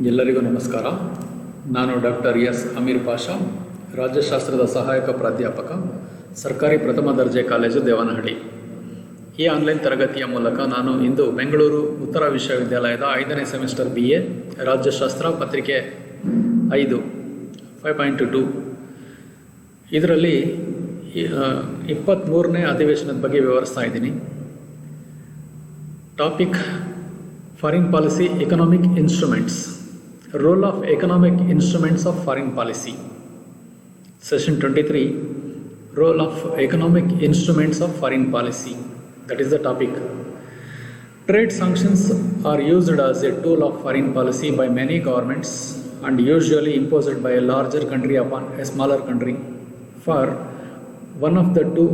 ಎಲ್ಲರಿಗೂ ನಮಸ್ಕಾರ. ನಾನು ಡಾಕ್ಟರ್ ಎಸ್ ಅಮೀರ್ ಪಾಷಾ, ರಾಜ್ಯಶಾಸ್ತ್ರದ ಸಹಾಯಕ ಪ್ರಾಧ್ಯಾಪಕ, ಸರ್ಕಾರಿ ಪ್ರಥಮ ದರ್ಜೆ ಕಾಲೇಜು ದೇವನಹಳ್ಳಿ. ಈ ಆನ್ಲೈನ್ ತರಗತಿಯ ಮೂಲಕ ನಾನು ಇಂದು ಬೆಂಗಳೂರು ಉತ್ತರ ವಿಶ್ವವಿದ್ಯಾಲಯದ 5ನೇ ಸೆಮಿಸ್ಟರ್ BA ರಾಜ್ಯಶಾಸ್ತ್ರ ಪತ್ರಿಕೆ 5.2 ಇದರಲ್ಲಿ 23ನೇ ಅಧಿವೇಶನದ ಬಗ್ಗೆ ವಿವರಿಸ್ತಾ ಇದ್ದೀನಿ. Topic: foreign policy economic instruments. Role of economic instruments of foreign policy. Session 23. Role of economic instruments of foreign policy. That is the topic. Trade sanctions are used as a tool of foreign policy by many governments and usually imposed by a larger country upon a smaller country for one of the two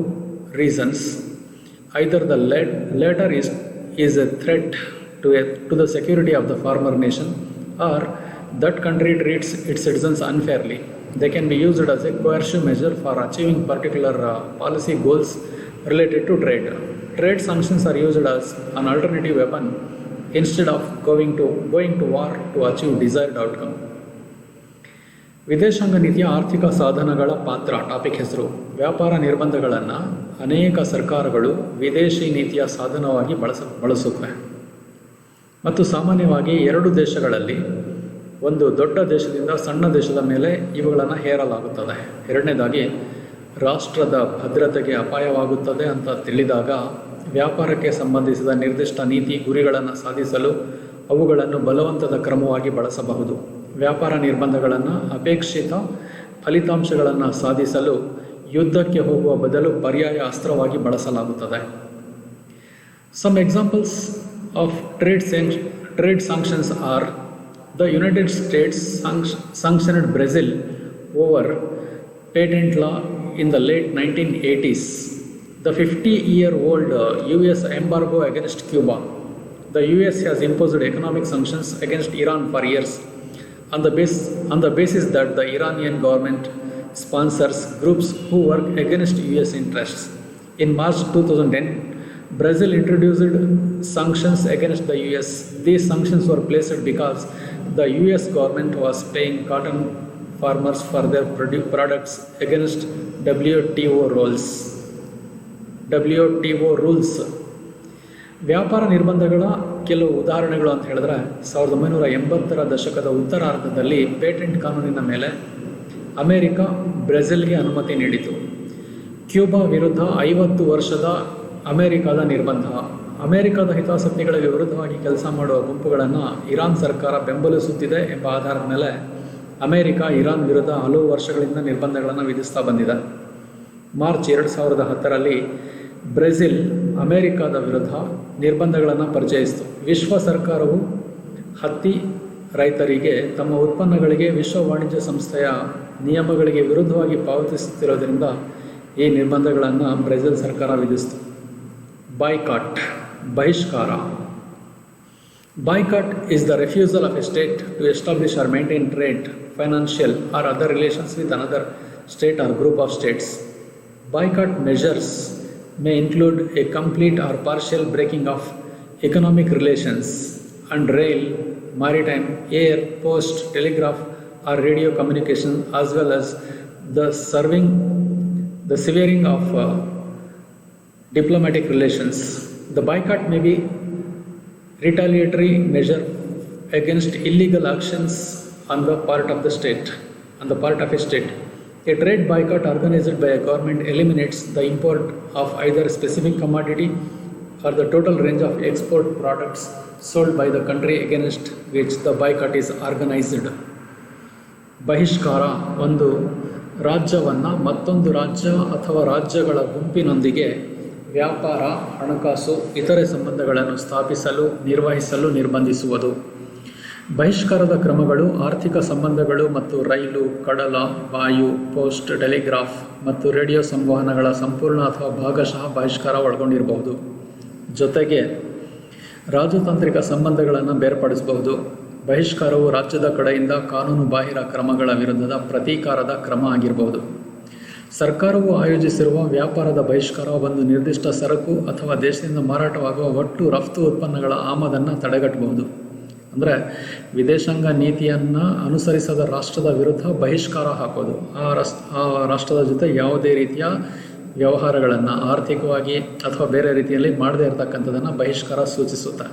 reasons. Either the latter is a threat to the security of the former nation, or that country treats its citizens unfairly. They can be used as a coercive measure for achieving particular policy goals related to trade. Trade sanctions are used as an alternative weapon instead of going to war to achieve desired outcome. ವಿದೇಶಾಂಗ ನೀತಿಯ ಆರ್ಥಿಕ ಸಾಧನಗಳ ಪಾತ್ರ. Topic ಹೆಸರು: ವ್ಯಾಪಾರ ನಿರ್ಬಂಧಗಳನ್ನು ಅನೇಕ ಸರ್ಕಾರಗಳು ವಿದೇಶಿ ನೀತಿಯ ಸಾಧನವಾಗಿ ಬಳಸುತ್ತವೆ ಮತ್ತು ಸಾಮಾನ್ಯವಾಗಿ ಎರಡು ದೇಶಗಳಲ್ಲಿ ಒಂದು ದೊಡ್ಡ ದೇಶದಿಂದ ಸಣ್ಣ ದೇಶದ ಮೇಲೆ ಇವುಗಳನ್ನು ಹೇರಲಾಗುತ್ತದೆ. ಎರಡನೇದಾಗಿ, ರಾಷ್ಟ್ರದ ಭದ್ರತೆಗೆ ಅಪಾಯವಾಗುತ್ತದೆ ಅಂತ ತಿಳಿದಾಗ ವ್ಯಾಪಾರಕ್ಕೆ ಸಂಬಂಧಿಸಿದ ನಿರ್ದಿಷ್ಟ ನೀತಿ ಗುರಿಗಳನ್ನು ಸಾಧಿಸಲು ಅವುಗಳನ್ನು ಬಲವಂತದ ಕ್ರಮವಾಗಿ ಬಳಸಬಹುದು. ವ್ಯಾಪಾರ ನಿರ್ಬಂಧಗಳನ್ನು ಅಪೇಕ್ಷಿತ ಫಲಿತಾಂಶಗಳನ್ನು ಸಾಧಿಸಲು ಯುದ್ಧಕ್ಕೆ ಹೋಗುವ ಬದಲು ಪರ್ಯಾಯ ಅಸ್ತ್ರವಾಗಿ ಬಳಸಲಾಗುತ್ತದೆ. Some examples of trade sanctions are: the United States sanctioned Brazil over patent law in the late 1980s. The 50-year-old US embargo against Cuba. The US has imposed economic sanctions against Iran for years on the basis that the Iranian government sponsors groups who work against US interests. In March 2010, Brazil introduced sanctions against the US. These sanctions were placed because the US government was paying cotton farmers for their products against WTO rules. ವ್ಯಾಪಾರ ನಿರ್ಬಂಧಗಳ ಕೆಲವು ಉದಾಹರಣೆಗಳು ಅಂತ ಹೇಳಿದ್ರೆ, 1980ರ ದಶಕದ ಉತ್ತರಾರ್ಧದಲ್ಲಿ patent ಕಾನೂನಿನ ಮೇಲೆ America ಬ್ರೆಜಿಲ್ಗೆ ಅನುಮತಿ ನೀಡಿತು. ಕ್ಯೂಬಾ ವಿರುದ್ಧ 50 ವರ್ಷದ ಅಮೆರಿಕದ ನಿರ್ಬಂಧ. ಅಮೆರಿಕದ ಹಿತಾಸಕ್ತಿಗಳಿಗೆ ವಿರುದ್ಧವಾಗಿ ಕೆಲಸ ಮಾಡುವ ಗುಂಪುಗಳನ್ನು ಇರಾನ್ ಸರ್ಕಾರ ಬೆಂಬಲಿಸುತ್ತಿದೆ ಎಂಬ ಆಧಾರದ ಮೇಲೆ ಅಮೆರಿಕ ಇರಾನ್ ವಿರುದ್ಧ ಹಲವು ವರ್ಷಗಳಿಂದ ನಿರ್ಬಂಧಗಳನ್ನು ವಿಧಿಸ್ತಾ ಬಂದಿದೆ. ಮಾರ್ಚ್ 2010ರಲ್ಲಿ ಬ್ರೆಜಿಲ್ ಅಮೆರಿಕದ ವಿರುದ್ಧ ನಿರ್ಬಂಧಗಳನ್ನು ಪರಿಚಯಿಸಿತು. ವಿಶ್ವ ಸರ್ಕಾರವು ಹತ್ತಿ ರೈತರಿಗೆ ತಮ್ಮ ಉತ್ಪನ್ನಗಳಿಗೆ ವಿಶ್ವ ವಾಣಿಜ್ಯ ಸಂಸ್ಥೆಯ ನಿಯಮಗಳಿಗೆ ವಿರುದ್ಧವಾಗಿ ಪಾವತಿಸುತ್ತಿರೋದ್ರಿಂದ ಈ ನಿರ್ಬಂಧಗಳನ್ನು ಬ್ರೆಜಿಲ್ ಸರ್ಕಾರ ವಿಧಿಸಿತು. ಬಾಯ್ಕಾಟ್, ಬಹಿಷ್ಕಾರ. Boycott is the refusal of a state to establish or maintain trade, financial or other relations with another state or group of states. Boycott measures may include a complete or partial breaking of economic relations and rail, maritime, air, post, telegraph or radio communication, as well as the severing of diplomatic relations. The boycott may be retaliatory measure against illegal actions on the part of a state. A trade boycott organized by a government eliminates the import of either a specific commodity or the total range of export products sold by the country against which the boycott is organized. ಬಹಿಷ್ಕಾರ ಒಂದು ರಾಜ್ಯವನ್ನು ಮತ್ತೊಂದು ರಾಜ್ಯ ಅಥವಾ ರಾಜ್ಯಗಳ ಗುಂಪಿನೊಂದಿಗೆ ವ್ಯಾಪಾರ, ಹಣಕಾಸು, ಇತರೆ ಸಂಬಂಧಗಳನ್ನು ಸ್ಥಾಪಿಸಲು, ನಿರ್ವಹಿಸಲು ನಿರ್ಬಂಧಿಸುವುದು. ಬಹಿಷ್ಕಾರದ ಕ್ರಮಗಳು ಆರ್ಥಿಕ ಸಂಬಂಧಗಳು ಮತ್ತು ರೈಲು, ಕಡಲ, ವಾಯು, ಪೋಸ್ಟ್, ಟೆಲಿಗ್ರಾಫ್ ಮತ್ತು ರೇಡಿಯೋ ಸಂವಹನಗಳ ಸಂಪೂರ್ಣ ಅಥವಾ ಭಾಗಶಃ ಬಹಿಷ್ಕಾರ ಒಳಗೊಂಡಿರಬಹುದು. ಜೊತೆಗೆ ರಾಜತಾಂತ್ರಿಕ ಸಂಬಂಧಗಳನ್ನು ಬೇರ್ಪಡಿಸಬಹುದು. ಬಹಿಷ್ಕಾರವು ರಾಜ್ಯದ ಕಡೆಯಿಂದ ಕಾನೂನು ಬಾಹಿರ ಕ್ರಮಗಳ ವಿರುದ್ಧದ ಪ್ರತೀಕಾರದ ಕ್ರಮ ಆಗಿರಬಹುದು. ಸರ್ಕಾರವು ಆಯೋಜಿಸಿರುವ ವ್ಯಾಪಾರದ ಬಹಿಷ್ಕಾರ ಒಂದು ನಿರ್ದಿಷ್ಟ ಸರಕು ಅಥವಾ ದೇಶದಿಂದ ಮಾರಾಟವಾಗುವ ಒಟ್ಟು ರಫ್ತು ಉತ್ಪನ್ನಗಳ ಆಮದನ್ನು ತಡೆಗಟ್ಟಬಹುದು. ಅಂದರೆ ವಿದೇಶಾಂಗ ನೀತಿಯನ್ನು ಅನುಸರಿಸದ ರಾಷ್ಟ್ರದ ವಿರುದ್ಧ ಬಹಿಷ್ಕಾರ ಹಾಕೋದು, ಆ ರಾಷ್ಟ್ರದ ಜೊತೆ ಯಾವುದೇ ರೀತಿಯ ವ್ಯವಹಾರಗಳನ್ನು ಆರ್ಥಿಕವಾಗಿ ಅಥವಾ ಬೇರೆ ರೀತಿಯಲ್ಲಿ ಮಾಡದೇ ಇರತಕ್ಕಂಥದ್ದನ್ನು ಬಹಿಷ್ಕಾರ ಸೂಚಿಸುತ್ತೆ.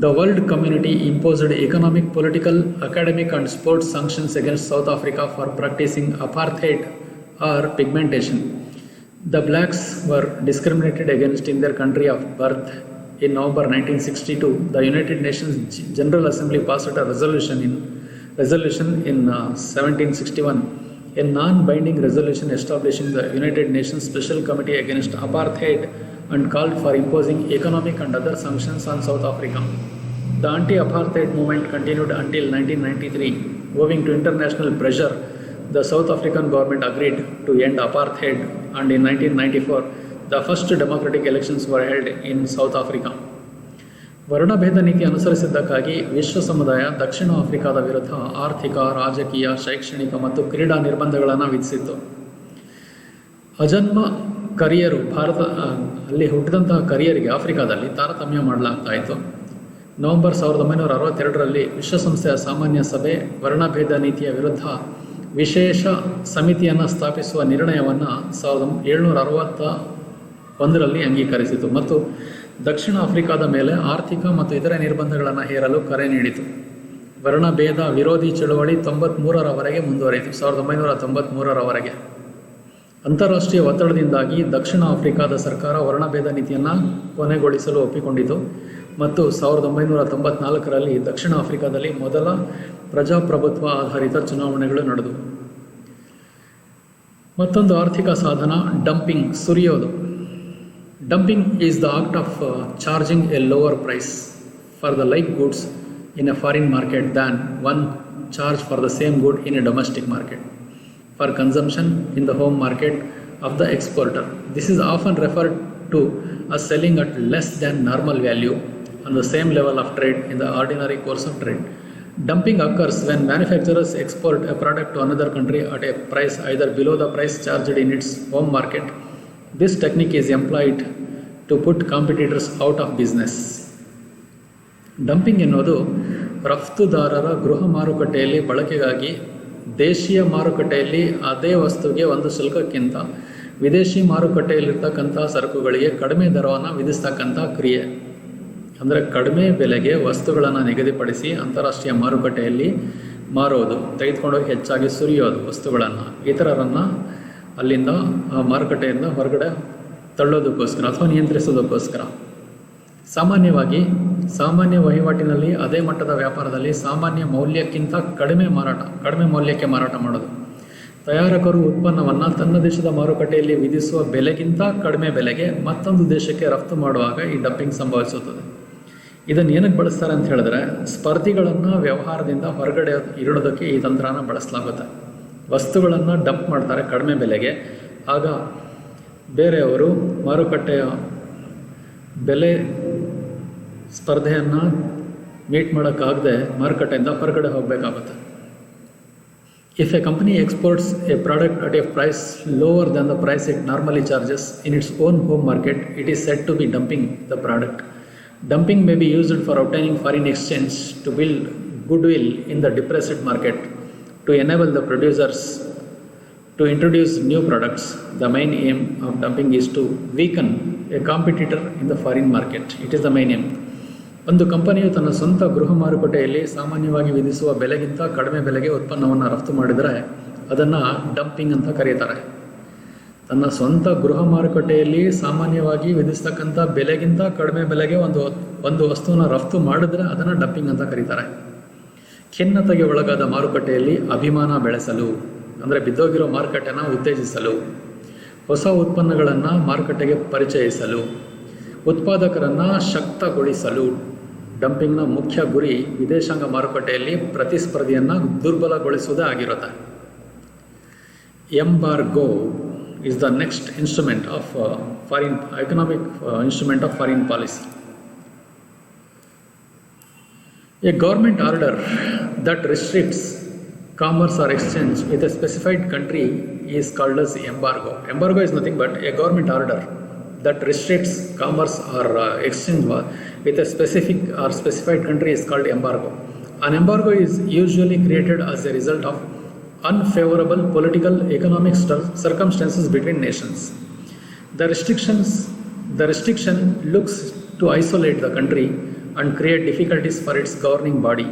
The world community imposed economic, political, academic and sports sanctions against South Africa for practicing apartheid or pigmentation. The blacks were discriminated against in their country of birth. In November 1962, the United Nations General Assembly passed a resolution in 1761, a non-binding resolution establishing the United Nations Special Committee Against Apartheid and called for imposing economic and other sanctions on South Africa. The anti-apartheid movement continued until 1993. Owing to international pressure, the South African government agreed to end apartheid, and in 1994, the first democratic elections were held in South Africa. ವರ್ಣಭೇದ ನೀತಿ ಅನುಸರಿಸಿದ್ದಕ್ಕಾಗಿ ವಿಶ್ವ ಸಮುದಾಯ ದಕ್ಷಿಣ ಆಫ್ರಿಕಾದ ವಿರುದ್ಧ ಆರ್ಥಿಕ, ರಾಜಕೀಯ, ಶೈಕ್ಷಣಿಕ ಮತ್ತು ಕ್ರೀಡಾ ನಿರ್ಬಂಧಗಳನ್ನು ವಿಧಿಸಿತ್ತು. ಅಜನ್ಮ ಕರಿಯರು ಅಲ್ಲಿ ಹುಟ್ಟಿದಂತಹ ಕರಿಯರಿಗೆ ಆಫ್ರಿಕಾದಲ್ಲಿ ತಾರತಮ್ಯ ಮಾಡಲಾಗ್ತಾ ಇತ್ತು. ನವೆಂಬರ್ 1962ರಲ್ಲಿ ವಿಶ್ವಸಂಸ್ಥೆಯ ಸಾಮಾನ್ಯ ಸಭೆ ವರ್ಣಭೇದ ನೀತಿಯ ವಿರುದ್ಧ ವಿಶೇಷ ಸಮಿತಿಯನ್ನು ಸ್ಥಾಪಿಸುವ ನಿರ್ಣಯವನ್ನು 1761ರಲ್ಲಿ ಅಂಗೀಕರಿಸಿತು ಮತ್ತು ದಕ್ಷಿಣ ಆಫ್ರಿಕಾದ ಮೇಲೆ ಆರ್ಥಿಕ ಮತ್ತು ಇತರೆ ನಿರ್ಬಂಧಗಳನ್ನು ಹೇರಲು ಕರೆ ನೀಡಿತು. ವರ್ಣಭೇದ ವಿರೋಧಿ ಚಳುವಳಿ 93ರವರೆಗೆ ಮುಂದುವರಿಯಿತು. 1993ರವರೆಗೆ ಅಂತಾರಾಷ್ಟ್ರೀಯ ಒತ್ತಡದಿಂದಾಗಿ ದಕ್ಷಿಣ ಆಫ್ರಿಕಾದ ಸರ್ಕಾರ ವರ್ಣಭೇದ ನೀತಿಯನ್ನು ಕೊನೆಗೊಳಿಸಲು ಒಪ್ಪಿಕೊಂಡಿತು ಮತ್ತು 1994ರಲ್ಲಿ ದಕ್ಷಿಣ ಆಫ್ರಿಕಾದಲ್ಲಿ ಮೊದಲ ಪ್ರಜಾಪ್ರಭುತ್ವ ಆಧಾರಿತ ಚುನಾವಣೆಗಳು ನಡೆದವು. ಮತ್ತೊಂದು ಆರ್ಥಿಕ ಸಾಧನ ಡಂಪಿಂಗ್, ಸುರಿಯೋದು. Dumping is the act of charging a lower price for the like goods in a foreign market than one charge for the same good in a domestic market for consumption in the home market of the exporter. This is often referred to as selling at less than normal value on the same level of trade in the ordinary course of trade. Dumping occurs when manufacturers export a product to another country at a price either below the price charged in its home market. This technique is employed to put competitors out of business. Dumping ಎನ್ನುವುದು ರಫ್ತುದಾರರ ಗೃಹ ಮಾರುಕಟ್ಟೆಯಲ್ಲಿ ಬಳಕೆಗಾಗಿ ದೇಶೀಯ ಮಾರುಕಟ್ಟೆಯಲ್ಲಿ ಅದೇ ವಸ್ತುವಿಗೆ ಒಂದು ಶುಲ್ಕಕ್ಕಿಂತ ವಿದೇಶಿ ಮಾರುಕಟ್ಟೆಯಲ್ಲಿರ್ತಕ್ಕಂಥ ಸರಕುಗಳಿಗೆ ಕಡಿಮೆ ದರವನ್ನು ವಿಧಿಸ್ತಕ್ಕಂಥ ಕ್ರಿಯೆ. ಅಂದರೆ ಕಡಿಮೆ ಬೆಲೆಗೆ ವಸ್ತುಗಳನ್ನು ನಿಗದಿಪಡಿಸಿ ಅಂತಾರಾಷ್ಟ್ರೀಯ ಮಾರುಕಟ್ಟೆಯಲ್ಲಿ ಮಾರೋದು, ತೆಗೆದುಕೊಂಡೋಗಿ ಹೆಚ್ಚಾಗಿ ಸುರಿಯೋದು ವಸ್ತುಗಳನ್ನು, ಇತರರನ್ನು ಅಲ್ಲಿಂದ ಆ ಮಾರುಕಟ್ಟೆಯಿಂದ ಹೊರಗಡೆ ತಳ್ಳೋದಕ್ಕೋಸ್ಕರ ಅಥವಾ ನಿಯಂತ್ರಿಸೋದಕ್ಕೋಸ್ಕರ. ಸಾಮಾನ್ಯ ವಹಿವಾಟಿನಲ್ಲಿ ಅದೇ ಮಟ್ಟದ ವ್ಯಾಪಾರದಲ್ಲಿ ಸಾಮಾನ್ಯ ಮೌಲ್ಯಕ್ಕಿಂತ ಕಡಿಮೆ ಮೌಲ್ಯಕ್ಕೆ ಮಾರಾಟ ಮಾಡೋದು. ತಯಾರಕರು ಉತ್ಪನ್ನವನ್ನು ತನ್ನ ದೇಶದ ಮಾರುಕಟ್ಟೆಯಲ್ಲಿ ವಿಧಿಸುವ ಬೆಲೆಗಿಂತ ಕಡಿಮೆ ಬೆಲೆಗೆ ಮತ್ತೊಂದು ದೇಶಕ್ಕೆ ರಫ್ತು ಮಾಡುವಾಗ ಈ ಡಂಪಿಂಗ್ ಸಂಭವಿಸುತ್ತದೆ. ಇದನ್ನು ಏನಕ್ಕೆ ಬಳಸ್ತಾರೆ ಅಂತ ಹೇಳಿದ್ರೆ, ಸ್ಪರ್ಧಿಗಳನ್ನು ವ್ಯವಹಾರದಿಂದ ಹೊರಗಡೆ ಇಡೋದಕ್ಕೆ ಈ ತಂತ್ರನ ಬಳಸಲಾಗುತ್ತೆ. ವಸ್ತುಗಳನ್ನು ಡಂಪ್ ಮಾಡ್ತಾರೆ ಕಡಿಮೆ ಬೆಲೆಗೆ, ಆಗ ಬೇರೆಯವರು ಮಾರುಕಟ್ಟೆಯ ಬೆಲೆ ಸ್ಪರ್ಧೆಯನ್ನು ಮೀಟ್ ಮಾಡೋಕ್ಕಾಗದೆ ಮಾರುಕಟ್ಟೆಯಿಂದ ಹೊರಗಡೆ ಹೋಗಬೇಕಾಗುತ್ತೆ. If a company exports a product at a price lower than the price it normally charges in its own home market, it is said to be dumping the product. Dumping may be used for obtaining foreign exchange, to build goodwill in the depressed market, to enable the producers to introduce new products. The main aim of dumping is to weaken a competitor in the foreign market. It is the main aim. ಒಂದು ಕಂಪನಿಯು ತನ್ನ ಸ್ವಂತ ಗೃಹ ಮಾರುಕಟ್ಟೆಯಲ್ಲಿ ಸಾಮಾನ್ಯವಾಗಿ ವಿಧಿಸುವ ಬೆಲೆಗಿಂತ ಕಡಿಮೆ ಬೆಲೆಗೆ ಉತ್ಪನ್ನವನ್ನು ರಫ್ತು ಮಾಡಿದರೆ ಅದನ್ನು ಡಂಪಿಂಗ್ ಅಂತ ಕರೀತಾರೆ. ತನ್ನ ಸ್ವಂತ ಗೃಹ ಮಾರುಕಟ್ಟೆಯಲ್ಲಿ ಸಾಮಾನ್ಯವಾಗಿ ವಿಧಿಸ್ತಕ್ಕಂಥ ಬೆಲೆಗಿಂತ ಕಡಿಮೆ ಬೆಲೆಗೆ ಒಂದು ವಸ್ತುವನ್ನು ರಫ್ತು ಮಾಡಿದ್ರೆ ಅದನ್ನು ಡಂಪಿಂಗ್ ಅಂತ ಕರೀತಾರೆ. ಖಿನ್ನತೆಗೆ ಒಳಗಾದ ಮಾರುಕಟ್ಟೆಯಲ್ಲಿ ಅಭಿಮಾನ ಬೆಳೆಸಲು, ಅಂದರೆ ಬಿದ್ದೋಗಿರೋ ಮಾರುಕಟ್ಟೆನ ಉತ್ತೇಜಿಸಲು, ಹೊಸ ಉತ್ಪನ್ನಗಳನ್ನು ಮಾರುಕಟ್ಟೆಗೆ ಪರಿಚಯಿಸಲು, ಉತ್ಪಾದಕರನ್ನು ಶಕ್ತಗೊಳಿಸಲು. ಡಂಪಿಂಗ್ನ ಮುಖ್ಯ ಗುರಿ ವಿದೇಶಾಂಗ ಮಾರುಕಟ್ಟೆಯಲ್ಲಿ ಪ್ರತಿಸ್ಪರ್ಧಿಯನ್ನು ದುರ್ಬಲಗೊಳಿಸುವುದೇ ಆಗಿರುತ್ತೆ. ಎಂಬಾರ್ಗೋ is the next instrument of economic instrument of foreign policy. A government order that restricts commerce or exchange with a specified country is called as embargo. Embargo is nothing but a government order that restricts commerce or exchange with a specific or specified country is called embargo. An embargo is usually created as a result of unfavorable political economic circumstances between nations. The restriction looks to isolate the country and create difficulties for its governing body,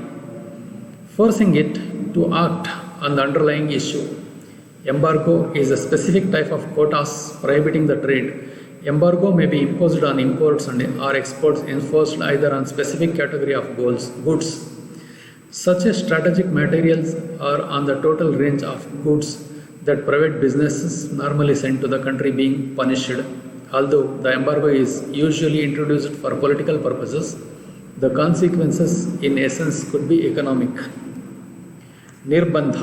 forcing it to act on the underlying issue. Embargo is a specific type of quotas prohibiting the trade. Embargo may be imposed on imports or exports enforced either on specific category of goods, such as strategic materials, or on the total range of goods that private businesses normally send to the country being punished. Although the embargo is usually introduced for political purposes, the consequences in essence could be economic. ನಿರ್ಬಂಧ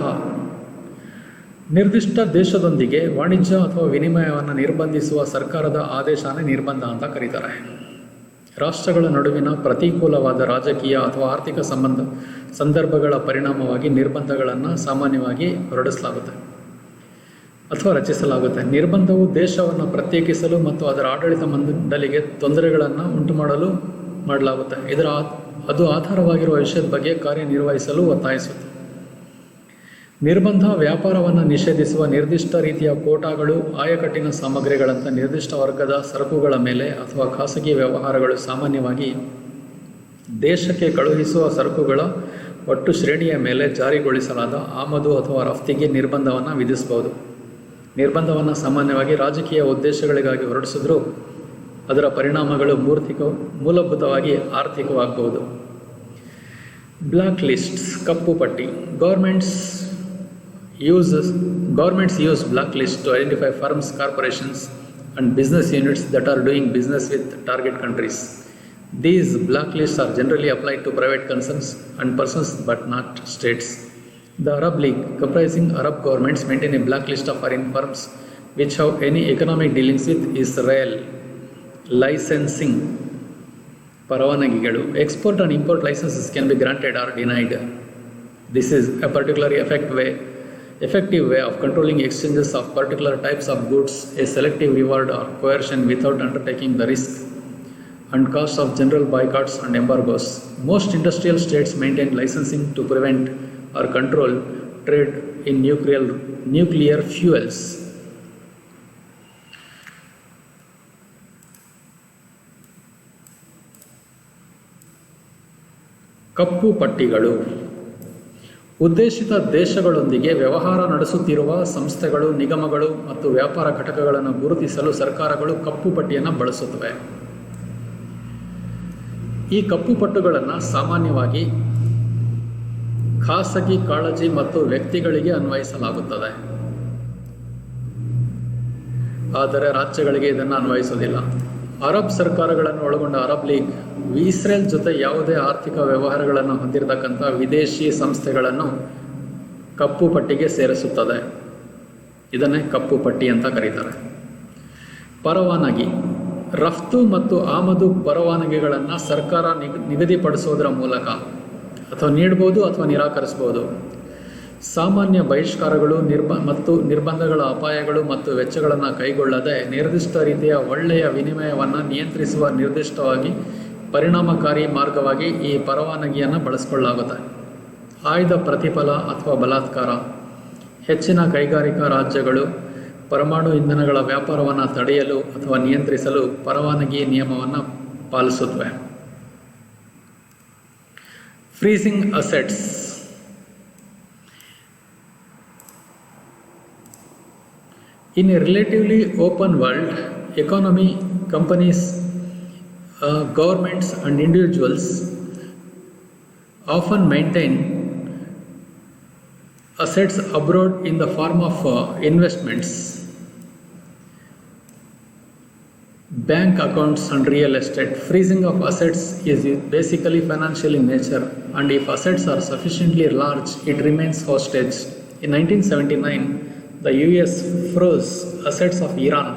ನಿರ್ದಿಷ್ಟ ದೇಶದೊಂದಿಗೆ ವಾಣಿಜ್ಯ ಅಥವಾ ವಿನಿಮಯವನ್ನು ನಿರ್ಬಂಧಿಸುವ ಸರ್ಕಾರದ ಆದೇಶನೇ ನಿರ್ಬಂಧ ಅಂತ ಕರೀತಾರೆ. ರಾಷ್ಟ್ರಗಳ ನಡುವಿನ ಪ್ರತಿಕೂಲವಾದ ರಾಜಕೀಯ ಅಥವಾ ಆರ್ಥಿಕ ಸಂದರ್ಭಗಳ ಪರಿಣಾಮವಾಗಿ ನಿರ್ಬಂಧಗಳನ್ನು ಸಾಮಾನ್ಯವಾಗಿ ಹೊರಡಿಸಲಾಗುತ್ತೆ ಅಥವಾ ರಚಿಸಲಾಗುತ್ತೆ. ನಿರ್ಬಂಧವು ದೇಶವನ್ನು ಪ್ರತ್ಯೇಕಿಸಲು ಮತ್ತು ಅದರ ಆಡಳಿತ ಮಂಡಳಿಗೆ ತೊಂದರೆಗಳನ್ನು ಉಂಟುಮಾಡಲು ಮಾಡಲಾಗುತ್ತೆ. ಅದು ಆಧಾರವಾಗಿರುವ ವಿಷಯದ ಬಗ್ಗೆ ಕಾರ್ಯನಿರ್ವಹಿಸಲು ಒತ್ತಾಯಿಸುತ್ತೆ. ನಿರ್ಬಂಧ ವ್ಯಾಪಾರವನ್ನು ನಿಷೇಧಿಸುವ ನಿರ್ದಿಷ್ಟ ರೀತಿಯ ಕೋಟಾಗಳು, ಆಯಕಟ್ಟಿನ ಸಾಮಗ್ರಿಗಳಂಥ ನಿರ್ದಿಷ್ಟ ವರ್ಗದ ಸರಕುಗಳ ಮೇಲೆ ಅಥವಾ ಖಾಸಗಿ ವ್ಯವಹಾರಗಳು, ಸಾಮಾನ್ಯವಾಗಿ ದೇಶಕ್ಕೆ ಕಳುಹಿಸುವ ಸರಕುಗಳ ಒಟ್ಟು ಶ್ರೇಣಿಯ ಮೇಲೆ ಜಾರಿಗೊಳಿಸಲಾದ ಆಮದು ಅಥವಾ ರಫ್ತಿಗೆ ನಿರ್ಬಂಧವನ್ನು ವಿಧಿಸಬಹುದು. ನಿರ್ಬಂಧವನ್ನು ಸಾಮಾನ್ಯವಾಗಿ ರಾಜಕೀಯ ಉದ್ದೇಶಗಳಿಗಾಗಿ ಹೊರಡಿಸಿದ್ರೂ ಅದರ ಪರಿಣಾಮಗಳು ಮೂಲಭೂತವಾಗಿ ಆರ್ಥಿಕವಾಗಬಹುದು. ಬ್ಲ್ಯಾಕ್ ಲಿಸ್ಟ್ಸ್, ಕಪ್ಪು ಪಟ್ಟಿ. Governments use black lists to identify firms, corporations, and business units that are doing business with target countries. These black lists are generally applied to private concerns and persons but not states. The Arab League, comprising Arab governments, maintain a black list of foreign firms which have any economic dealings with Israel. Licensing. ಪರವಾನಗಿಗಳು. Export and import licenses can be granted or denied. This is a particularly effective way of controlling exchanges of particular types of goods, a selective reward or coercion without undertaking the risk and cost of general boycotts and embargoes. Most industrial states maintain licensing to prevent or control trade in nuclear fuels. ಕಪ್ಪು ಪಟ್ಟಿಗಳು. ಉದ್ದೇಶಿತ ದೇಶಗಳೊಂದಿಗೆ ವ್ಯವಹಾರ ನಡೆಸುತ್ತಿರುವ ಸಂಸ್ಥೆಗಳು, ನಿಗಮಗಳು ಮತ್ತು ವ್ಯಾಪಾರ ಘಟಕಗಳನ್ನು ಗುರುತಿಸಲು ಸರ್ಕಾರಗಳು ಕಪ್ಪು ಪಟ್ಟಿಯನ್ನು ಬಳಸುತ್ತವೆ. ಈ ಕಪ್ಪು ಪಟ್ಟುಗಳನ್ನು ಸಾಮಾನ್ಯವಾಗಿ ಖಾಸಗಿ ಕಾಳಜಿ ಮತ್ತು ವ್ಯಕ್ತಿಗಳಿಗೆ ಅನ್ವಯಿಸಲಾಗುತ್ತದೆ, ಆದರೆ ರಾಜ್ಯಗಳಿಗೆ ಇದನ್ನು ಅನ್ವಯಿಸುವುದಿಲ್ಲ. ಅರಬ್ ಸರ್ಕಾರಗಳನ್ನು ಒಳಗೊಂಡ ಅರಬ್ ಲೀಗ್ ಇಸ್ರೇಲ್ ಜೊತೆ ಯಾವುದೇ ಆರ್ಥಿಕ ವ್ಯವಹಾರಗಳನ್ನು ಹೊಂದಿರತಕ್ಕಂಥ ವಿದೇಶಿ ಸಂಸ್ಥೆಗಳನ್ನು ಕಪ್ಪು ಪಟ್ಟಿಗೆ ಸೇರಿಸುತ್ತದೆ. ಇದನ್ನೇ ಕಪ್ಪು ಪಟ್ಟಿ ಅಂತ ಕರೀತಾರೆ. ಪರವಾನಗಿ. ರಫ್ತು ಮತ್ತು ಆಮದು ಪರವಾನಗಿಗಳನ್ನು ಸರ್ಕಾರ ನಿಗದಿಪಡಿಸೋದರ ಮೂಲಕ ಅಥವಾ ನೀಡಬಹುದು ಅಥವಾ ನಿರಾಕರಿಸಬಹುದು. ಸಾಮಾನ್ಯ ಬಹಿಷ್ಕಾರಗಳು ಮತ್ತು ನಿರ್ಬಂಧಗಳ ಅಪಾಯಗಳು ಮತ್ತು ವೆಚ್ಚಗಳನ್ನು ಕೈಗೊಳ್ಳದೆ ನಿರ್ದಿಷ್ಟ ರೀತಿಯ ಒಳ್ಳೆಯ ವಿನಿಮಯವನ್ನು ನಿಯಂತ್ರಿಸುವ ನಿರ್ದಿಷ್ಟವಾಗಿ ಪರಿಣಾಮಕಾರಿ ಮಾರ್ಗವಾಗಿ ಈ ಪರವಾನಗಿಯನ್ನು ಬಳಸಿಕೊಳ್ಳಲಾಗುತ್ತೆ. ಆಯ್ದ ಪ್ರತಿಫಲ ಅಥವಾ ಬಲಾತ್ಕಾರ. ಹೆಚ್ಚಿನ ಕೈಗಾರಿಕಾ ರಾಜ್ಯಗಳು ಪರಮಾಣು ಇಂಧನಗಳ ವ್ಯಾಪಾರವನ್ನು ತಡೆಯಲು ಅಥವಾ ನಿಯಂತ್ರಿಸಲು ಪರವಾನಗಿ ನಿಯಮವನ್ನು ಪಾಲಿಸುತ್ತವೆ. Freezing assets. In a relatively open world economy, companies, governments and individuals often maintain assets abroad in the form of investments, bank accounts and real estate. Freezing of assets is basically financial in nature, and if assets are sufficiently large, it remains hostage. In 1979, the US froze assets of Iran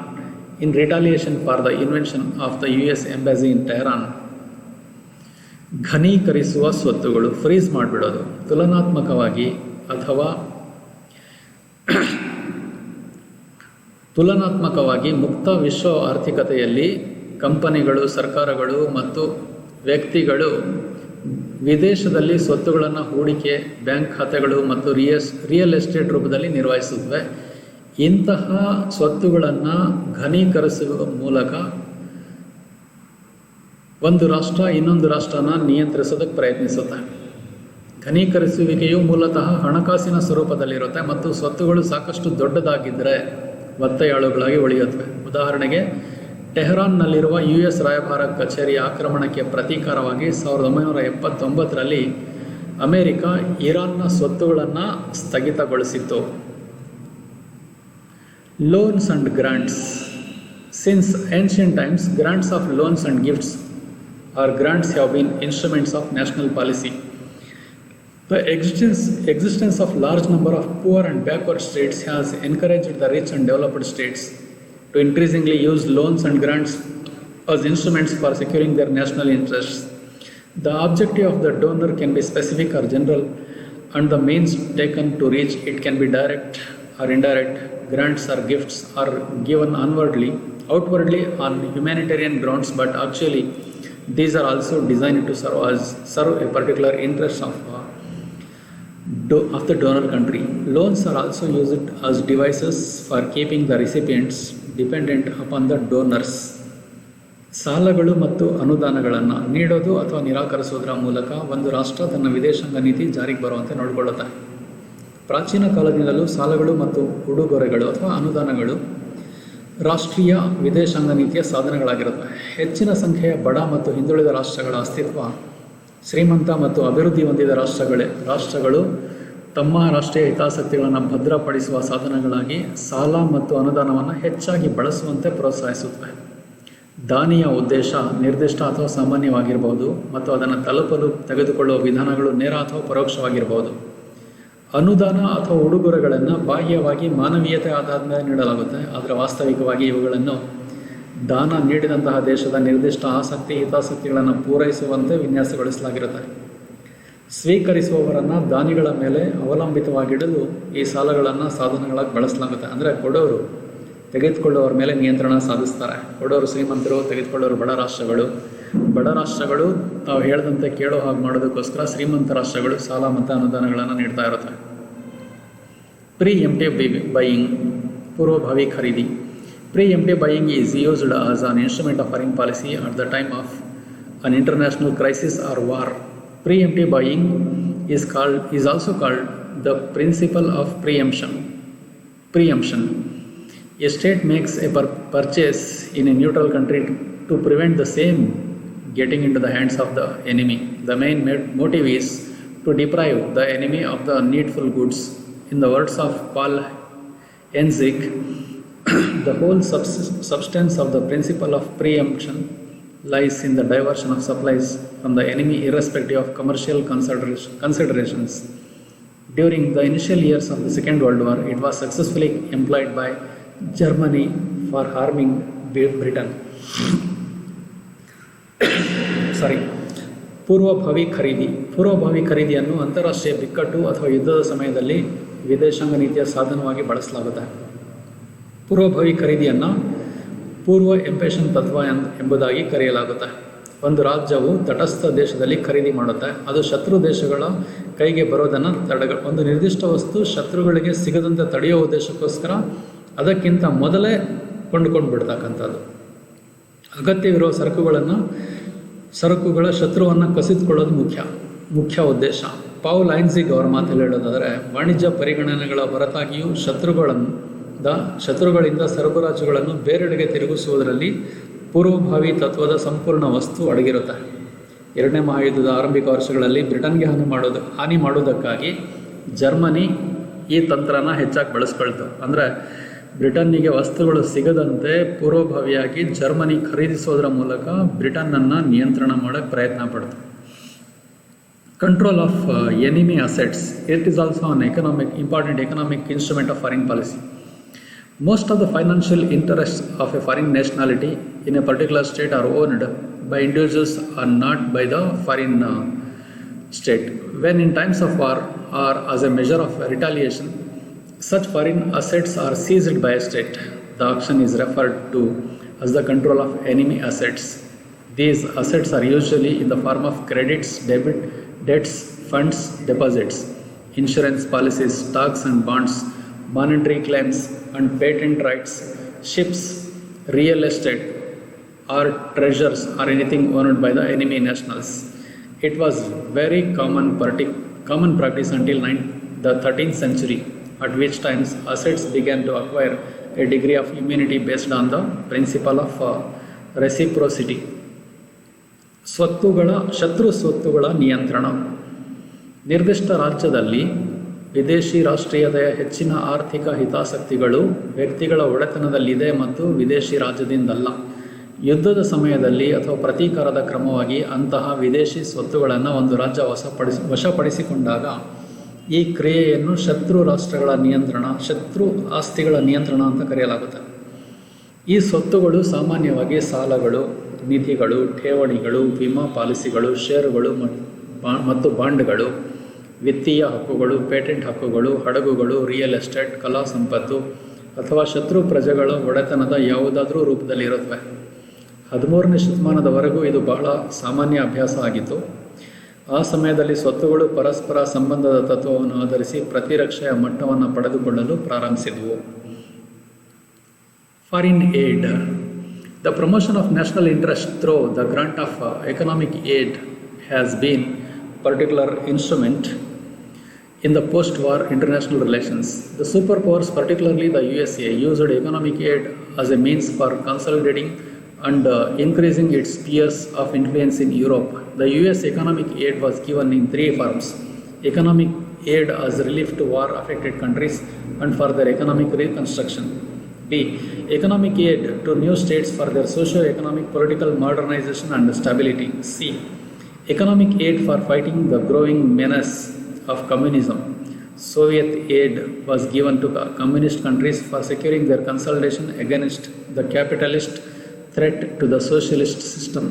in retaliation for the invention of the US embassy in Tehran. ಘನೀಕರಿಸುವ ಸ್ವತ್ತುಗಳು. Freeze ಮಾಡಿಬಿಡೋದು. ತುಲನಾತ್ಮಕವಾಗಿ ಅಥವಾ ತುಲನಾತ್ಮಕವಾಗಿ ಮುಕ್ತ ವಿಶ್ವ ಆರ್ಥಿಕತೆಯಲ್ಲಿ ಕಂಪನಿಗಳು, ಸರ್ಕಾರಗಳು ಮತ್ತು ವ್ಯಕ್ತಿಗಳು ವಿದೇಶದಲ್ಲಿ ಸ್ವತ್ತುಗಳನ್ನು ಹೂಡಿಕೆ, ಬ್ಯಾಂಕ್ ಖಾತೆಗಳು ಮತ್ತು ರಿಯಲ್ ಎಸ್ಟೇಟ್ ರೂಪದಲ್ಲಿ ನಿರ್ವಹಿಸುತ್ತವೆ. ಇಂತಹ ಸ್ವತ್ತುಗಳನ್ನು ಘನೀಕರಿಸುವ ಮೂಲಕ ಒಂದು ರಾಷ್ಟ್ರ ಇನ್ನೊಂದು ರಾಷ್ಟ್ರನ ನಿಯಂತ್ರಿಸೋದಕ್ಕೆ ಪ್ರಯತ್ನಿಸುತ್ತೆ. ಘನೀಕರಿಸುವಿಕೆಯು ಮೂಲತಃ ಹಣಕಾಸಿನ ಸ್ವರೂಪದಲ್ಲಿರುತ್ತೆ ಮತ್ತು ಸ್ವತ್ತುಗಳು ಸಾಕಷ್ಟು ದೊಡ್ಡದಾಗಿದ್ದರೆ ಒತ್ತೆಯಾಳುಗಳಾಗಿ ಉಳಿಯುತ್ತವೆ. ಉದಾಹರಣೆಗೆ, ಟೆಹರಾನ್ನಲ್ಲಿರುವ US ರಾಯಭಾರ ಕಚೇರಿಯ ಆಕ್ರಮಣಕ್ಕೆ ಪ್ರತೀಕಾರವಾಗಿ 1979ರಲ್ಲಿ ಅಮೆರಿಕ ಇರಾನ್ನ ಸ್ವತ್ತುಗಳನ್ನು ಸ್ಥಗಿತಗೊಳಿಸಿತ್ತು. Loans and grants. Since ancient times, grants of loans and gifts or grants have been instruments of national policy. The existence of large number of poor and backward states has encouraged the rich and developed states to increasingly use loans and grants as instruments for securing their national interests. The objective of the donor can be specific or general, and the means taken to reach it can be direct or indirect. Grants or gifts are given outwardly on humanitarian grounds, but actually these are also designed to serve a particular interest of the donor country. Loans are also used as devices for keeping the recipients dependent upon the donors. ಸಾಲಗಳು ಮತ್ತು ಅನುದಾನಗಳನ್ನು ನೀಡೋದು ಅಥವಾ ನಿರಾಕರಿಸುವುದರ ಮೂಲಕ ಒಂದು ರಾಷ್ಟ್ರ ತನ್ನ ವಿದೇಶಾಂಗ ನೀತಿ ಜಾರಿಗೆ ಬರುವಂತೆ ನೋಡಿಕೊಳ್ಳುತ್ತೆ. ಪ್ರಾಚೀನ ಕಾಲದಿಂದಲೂ ಸಾಲಗಳು ಮತ್ತು ಉಡುಗೊರೆಗಳು ಅಥವಾ ಅನುದಾನಗಳು ರಾಷ್ಟ್ರೀಯ ವಿದೇಶಾಂಗ ನೀತಿಯ ಸಾಧನಗಳಾಗಿರುತ್ತವೆ. ಹೆಚ್ಚಿನ ಸಂಖ್ಯೆಯ ಬಡ ಮತ್ತು ಹಿಂದುಳಿದ ರಾಷ್ಟ್ರಗಳ ಅಸ್ತಿತ್ವ ಶ್ರೀಮಂತ ಮತ್ತು ಅಭಿವೃದ್ಧಿ ಹೊಂದಿದ ರಾಷ್ಟ್ರಗಳು ತಮ್ಮ ರಾಷ್ಟ್ರೀಯ ಹಿತಾಸಕ್ತಿಗಳನ್ನು ಭದ್ರಪಡಿಸುವ ಸಾಧನಗಳಾಗಿ ಸಾಲ ಮತ್ತು ಅನುದಾನವನ್ನು ಹೆಚ್ಚಾಗಿ ಬಳಸುವಂತೆ ಪ್ರೋತ್ಸಾಹಿಸುತ್ತವೆ. ದಾನಿಯ ಉದ್ದೇಶ ನಿರ್ದಿಷ್ಟ ಅಥವಾ ಸಾಮಾನ್ಯವಾಗಿರಬಹುದು ಮತ್ತು ಅದನ್ನು ತಲುಪಲು ತೆಗೆದುಕೊಳ್ಳುವ ವಿಧಾನಗಳು ನೇರ ಅಥವಾ ಪರೋಕ್ಷವಾಗಿರಬಹುದು. ಅನುದಾನ ಅಥವಾ ಉಡುಗೊರೆಗಳನ್ನು ಬಾಹ್ಯವಾಗಿ ಮಾನವೀಯತೆ ಆಧಾರದ ಮೇಲೆ ನೀಡಲಾಗುತ್ತೆ, ಆದರೆ ವಾಸ್ತವಿಕವಾಗಿ ಇವುಗಳನ್ನು ದಾನ ನೀಡಿದಂತಹ ದೇಶದ ನಿರ್ದಿಷ್ಟ ಆಸಕ್ತಿ ಹಿತಾಸಕ್ತಿಗಳನ್ನು ಪೂರೈಸುವಂತೆ ವಿನ್ಯಾಸಗೊಳಿಸಲಾಗಿರುತ್ತೆ. ಸ್ವೀಕರಿಸುವವರನ್ನು ದಾನಿಗಳ ಮೇಲೆ ಅವಲಂಬಿತವಾಗಿಡಲು ಈ ಸಾಲಗಳನ್ನು ಸಾಧನಗಳಾಗಿ ಬಳಸಲಾಗುತ್ತೆ. ಅಂದರೆ ಕೊಡೋರು ತೆಗೆದುಕೊಳ್ಳುವವರ ಮೇಲೆ ನಿಯಂತ್ರಣ ಸಾಧಿಸ್ತಾರೆ. ಕೊಡೋರು ಶ್ರೀಮಂತರು, ತೆಗೆದುಕೊಳ್ಳೋರು ಬಡ ರಾಷ್ಟ್ರಗಳು ತಾವು ಹೇಳಿದಂತೆ ಕೇಳೋ ಹಾಗೆ ಮಾಡೋದಕ್ಕೋಸ್ಕರ ಶ್ರೀಮಂತ ರಾಷ್ಟ್ರಗಳು ಸಾಲ ಮತ್ತು ಅನುದಾನಗಳನ್ನು ನೀಡ್ತಾ ಇರುತ್ತೆ. ಪ್ರೀಎಂಪ್ಟಿವ್ ಬೈಯಿಂಗ್, ಪೂರ್ವಭಾವಿ ಖರೀದಿ. Preemptive buying is used as an instrument of foreign policy at the time of an international crisis or war. Preemptive buying is also called the principle of preemption. A state makes a purchase in a neutral country to prevent the same getting into the hands of the enemy. The main motive is to deprive the enemy of the needful goods. In the words of Paul Enzig, the whole substance of the principle of preemption lies in the diversion of supplies from the enemy irrespective of commercial considerations. During the initial years of the Second World War, it was successfully employed by Germany for harming Britain. ಪೂರ್ವಭಾವಿ ಖರೀದಿಯನ್ನು ಅಂತಾರಾಷ್ಟ್ರೀಯ ಬಿಕ್ಕಟ್ಟು ಅಥವಾ ಯುದ್ಧದ ಸಮಯದಲ್ಲಿ ವಿದೇಶಾಂಗ ನೀತಿಯ ಸಾಧನವಾಗಿ ಬಳಸಲಾಗುತ್ತೆ. ಪೂರ್ವಭಾವಿ ಖರೀದಿಯನ್ನು ಪೂರ್ವ ಎಂಪೇಷನ್ ತತ್ವ ಎಂಬುದಾಗಿ ಕರೆಯಲಾಗುತ್ತೆ. ಒಂದು ರಾಜ್ಯವು ತಟಸ್ಥ ದೇಶದಲ್ಲಿ ಖರೀದಿ ಮಾಡುತ್ತೆ. ಅದು ಶತ್ರು ದೇಶಗಳ ಕೈಗೆ ಬರೋದನ್ನು ಒಂದು ನಿರ್ದಿಷ್ಟ ವಸ್ತು ಶತ್ರುಗಳಿಗೆ ಸಿಗದಂತೆ ತಡೆಯೋ ಉದ್ದೇಶಕ್ಕೋಸ್ಕರ ಅದಕ್ಕಿಂತ ಮೊದಲೇ ಕೊಂಡುಕೊಂಡು ಬಿಡ್ತಕ್ಕಂಥದ್ದು. ಅಗತ್ಯವಿರುವ ಸರಕುಗಳ ಶತ್ರುವನ್ನು ಕಸಿದುಕೊಳ್ಳೋದು ಮುಖ್ಯ ಉದ್ದೇಶ. ಪೌಲ್ ಐನ್ಸಿಗ್ ಅವರ ಮಾತಲ್ಲಿ ಹೇಳೋದಾದರೆ, ವಾಣಿಜ್ಯ ಪರಿಗಣನೆಗಳ ಹೊರತಾಗಿಯೂ ಶತ್ರುಗಳಿಂದ ಸರಬರಾಜುಗಳನ್ನು ಬೇರೆಡೆಗೆ ತಿರುಗಿಸುವುದರಲ್ಲಿ ಪೂರ್ವಭಾವಿ ತತ್ವದ ಸಂಪೂರ್ಣ ವಸ್ತು ಅಡಗಿರುತ್ತೆ. ಎರಡನೇ ಮಹಾಯುದ್ಧದ ಆರಂಭಿಕ ವರ್ಷಗಳಲ್ಲಿ ಬ್ರಿಟನ್ಗೆ ಹಾನಿ ಮಾಡೋದಕ್ಕಾಗಿ ಜರ್ಮನಿ ಈ ತಂತ್ರನ ಹೆಚ್ಚಾಗಿ ಬಳಸ್ಕೊಳ್ತು. ಅಂದರೆ ಬ್ರಿಟನ್ನಿಗೆ ವಸ್ತುಗಳು ಸಿಗದಂತೆ ಪೂರ್ವಭಾವಿಯಾಗಿ ಜರ್ಮನಿ ಖರೀದಿಸೋದ್ರ ಮೂಲಕ ಬ್ರಿಟನ್ನನ್ನು ನಿಯಂತ್ರಣ ಮಾಡೋಕ್ಕೆ ಪ್ರಯತ್ನ ಪಡ್ತು. Control of enemy assets. It is also an important economic instrument of foreign policy. Most of the financial interests of a foreign nationality in a particular state are owned by individuals and not by the foreign state. When in times of war or as a measure of retaliation, such foreign assets are seized by a state. The auction is referred to as the control of enemy assets. These assets are usually in the form of credits, debts, funds, deposits, insurance policies, stocks and bonds, monetary claims and patent rights, ships, real estate, or treasures, or anything owned by the enemy nationals. It was very common practice until the 13th century, at which times assets began to acquire a degree of immunity based on the principle of reciprocity. ಶತ್ರು ಸ್ವತ್ತುಗಳ ನಿಯಂತ್ರಣ. ನಿರ್ದಿಷ್ಟ ರಾಜ್ಯದಲ್ಲಿ ವಿದೇಶಿ ರಾಷ್ಟ್ರೀಯತೆಯ ಹೆಚ್ಚಿನ ಆರ್ಥಿಕ ಹಿತಾಸಕ್ತಿಗಳು ವ್ಯಕ್ತಿಗಳ ಒಡೆತನದಲ್ಲಿದೆ ಮತ್ತು ವಿದೇಶಿ ರಾಜ್ಯದಿಂದಲ್ಲ. ಯುದ್ಧದ ಸಮಯದಲ್ಲಿ ಅಥವಾ ಪ್ರತೀಕಾರದ ಕ್ರಮವಾಗಿ ಅಂತಹ ವಿದೇಶಿ ಸ್ವತ್ತುಗಳನ್ನು ಒಂದು ರಾಜ್ಯ ವಶಪಡಿಸಿಕೊಂಡಾಗ ಈ ಕ್ರಿಯೆಯನ್ನು ಶತ್ರು ರಾಷ್ಟ್ರಗಳ ನಿಯಂತ್ರಣ, ಶತ್ರು ಆಸ್ತಿಗಳ ನಿಯಂತ್ರಣ ಅಂತ ಕರೆಯಲಾಗುತ್ತೆ. ಈ ಸ್ವತ್ತುಗಳು ಸಾಮಾನ್ಯವಾಗಿ ಸಾಲಗಳು, ನಿಧಿಗಳು, ಠೇವಣಿಗಳು, ವಿಮಾ ಪಾಲಿಸಿಗಳು, ಷೇರುಗಳು ಮತ್ತು ಬಾಂಡ್ಗಳು, ವಿತ್ತೀಯ ಹಕ್ಕುಗಳು, ಪೇಟೆಂಟ್ ಹಕ್ಕುಗಳು, ಹಡಗುಗಳು, ರಿಯಲ್ ಎಸ್ಟೇಟ್, ಕಲಾ ಸಂಪತ್ತು ಅಥವಾ ಶತ್ರು ಪ್ರಜೆಗಳ ಒಡೆತನದ ಯಾವುದಾದ್ರೂ ರೂಪದಲ್ಲಿರುತ್ತವೆ. 13ನೇ ಶತಮಾನದವರೆಗೂ ಇದು ಬಹಳ ಸಾಮಾನ್ಯ ಅಭ್ಯಾಸ ಆಗಿತ್ತು. ಆ ಸಮಯದಲ್ಲಿ ಸ್ವತ್ತುಗಳು ಪರಸ್ಪರ ಸಂಬಂಧದ ತತ್ವವನ್ನು ಆಧರಿಸಿ ಪ್ರತಿರಕ್ಷೆಯ ಮಟ್ಟವನ್ನು ಪಡೆದುಕೊಳ್ಳಲು ಪ್ರಾರಂಭಿಸಿದವು. Foreign aid. The promotion of national interest through the grant of economic aid has been a particular instrument in the post-war international relations. The superpowers, particularly the USA, used economic aid as a means for consolidating and increasing its spheres of influence in Europe. The US economic aid was given in three forms: economic aid as relief to war-affected countries and for their economic reconstruction. B. Economic aid to new states for their socio-economic political modernization and stability. C. Economic aid for fighting the growing menace of communism. Soviet aid was given to communist countries for securing their consolidation against the capitalist threat to the socialist system.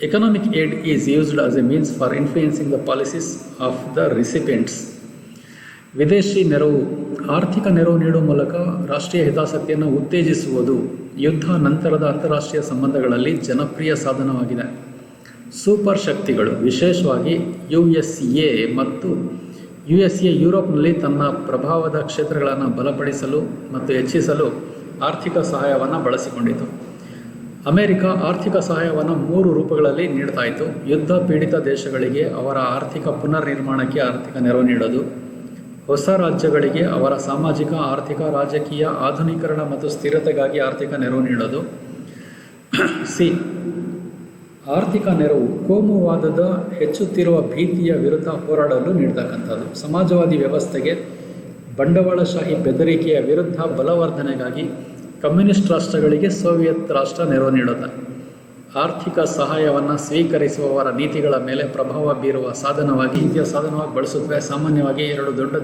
Economic aid is used as a means for influencing the policies of the recipients. ವಿದೇಶಿ ನೆರವು. ಆರ್ಥಿಕ ನೆರವು ನೀಡುವ ಮೂಲಕ ರಾಷ್ಟ್ರೀಯ ಹಿತಾಸಕ್ತಿಯನ್ನು ಉತ್ತೇಜಿಸುವುದು ಯುದ್ಧ ನಂತರದ ಅಂತಾರಾಷ್ಟ್ರೀಯ ಸಂಬಂಧಗಳಲ್ಲಿ ಜನಪ್ರಿಯ ಸಾಧನವಾಗಿದೆ. ಸೂಪರ್ ಶಕ್ತಿಗಳು, ವಿಶೇಷವಾಗಿ USA ಮತ್ತು USA ಯುರೋಪ್ನಲ್ಲಿ ತನ್ನ ಪ್ರಭಾವದ ಕ್ಷೇತ್ರಗಳನ್ನು ಬಲಪಡಿಸಲು ಮತ್ತು ಹೆಚ್ಚಿಸಲು ಆರ್ಥಿಕ ಸಹಾಯವನ್ನು ಬಳಸಿಕೊಂಡಿತು. ಅಮೆರಿಕ ಆರ್ಥಿಕ ಸಹಾಯವನ್ನು 3 ರೂಪಗಳಲ್ಲಿ ನೀಡ್ತಾ ಇತ್ತು. ಯುದ್ಧ ಪೀಡಿತ ದೇಶಗಳಿಗೆ ಅವರ ಆರ್ಥಿಕ ಪುನರ್ನಿರ್ಮಾಣಕ್ಕೆ ಆರ್ಥಿಕ ನೆರವು ನೀಡೋದು, ಹೊಸ ರಾಜ್ಯಗಳಿಗೆ ಅವರ ಸಾಮಾಜಿಕ, ಆರ್ಥಿಕ, ರಾಜಕೀಯ ಆಧುನೀಕರಣ ಮತ್ತು ಸ್ಥಿರತೆಗಾಗಿ ಆರ್ಥಿಕ ನೆರವು ನೀಡೋದು. ಸಿ. ಆರ್ಥಿಕ ನೆರವು ಕೋಮುವಾದದ ಹೆಚ್ಚುತ್ತಿರುವ ಭೀತಿಯ ವಿರುದ್ಧ ಹೋರಾಡಲು ನೀಡತಕ್ಕಂಥದ್ದು. ಸಮಾಜವಾದಿ ವ್ಯವಸ್ಥೆಗೆ ಬಂಡವಾಳಶಾಹಿ ಬೆದರಿಕೆಯ ವಿರುದ್ಧ ಬಲವರ್ಧನೆಗಾಗಿ ಕಮ್ಯುನಿಸ್ಟ್ ರಾಷ್ಟ್ರಗಳಿಗೆ ಸೋವಿಯತ್ ರಾಷ್ಟ್ರ ನೆರವು ನೀಡುತ್ತೆ. ಆರ್ಥಿಕ ಸಹಾಯವನ್ನು ಸ್ವೀಕರಿಸುವವರ ನೀತಿಗಳ ಮೇಲೆ ಪ್ರಭಾವ ಬೀರುವ ಸಾಧನವಾಗಿ ಬಳಸುತ್ತವೆ. ಸಾಮಾನ್ಯವಾಗಿ ಎರಡು ದೊಡ್ಡ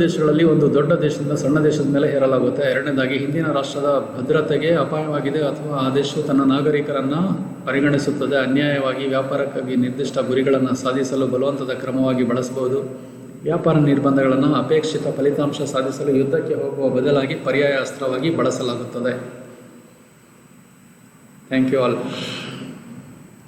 ದೇಶಗಳಲ್ಲಿ ಒಂದು ದೊಡ್ಡ ದೇಶದಿಂದ ಸಣ್ಣ ದೇಶದ ಮೇಲೆ ಹೇರಲಾಗುತ್ತೆ. ಎರಡನೇದಾಗಿ ಹಿಂದಿನ ರಾಷ್ಟ್ರದ ಭದ್ರತೆಗೆ ಅಪಾಯವಾಗಿದೆ ಅಥವಾ ಆ ದೇಶವು ತನ್ನ ನಾಗರಿಕರನ್ನು ಪರಿಗಣಿಸುತ್ತದೆ. ಅನ್ಯಾಯವಾಗಿ ವ್ಯಾಪಾರಕ್ಕಾಗಿ ನಿರ್ದಿಷ್ಟ ಗುರಿಗಳನ್ನು ಸಾಧಿಸಲು ಬಲವಂತದ ಕ್ರಮವಾಗಿ ಬಳಸಬಹುದು. ವ್ಯಾಪಾರ ನಿರ್ಬಂಧಗಳನ್ನು ಅಪೇಕ್ಷಿತ ಫಲಿತಾಂಶ ಸಾಧಿಸಲು ಯುದ್ಧಕ್ಕೆ ಹೋಗುವ ಬದಲಾಗಿ ಪರ್ಯಾಯ ಅಸ್ತ್ರವಾಗಿ ಬಳಸಲಾಗುತ್ತದೆ. Thank you all.